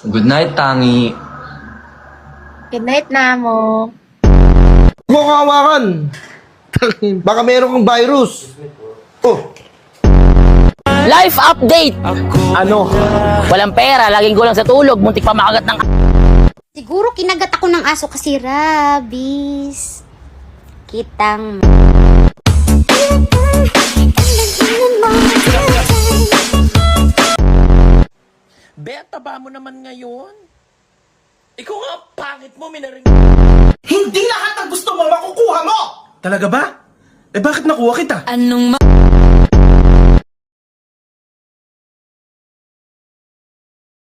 Good night, Tangi. Good night, Namo. Huwag mo kahawakan. Baka meron kang virus. Oh, Life update! Ano? Walang pera, laging kulang sa tulog, muntik pa makagat ng Siguro kinagat ako ng aso kasi rabies. Kitang... Beta ba mo naman ngayon? Ikaw nga, pangit mo, minaring... Hindi lahat ng gusto mo makukuha mo! Talaga ba? Eh bakit nakuha kita? Anong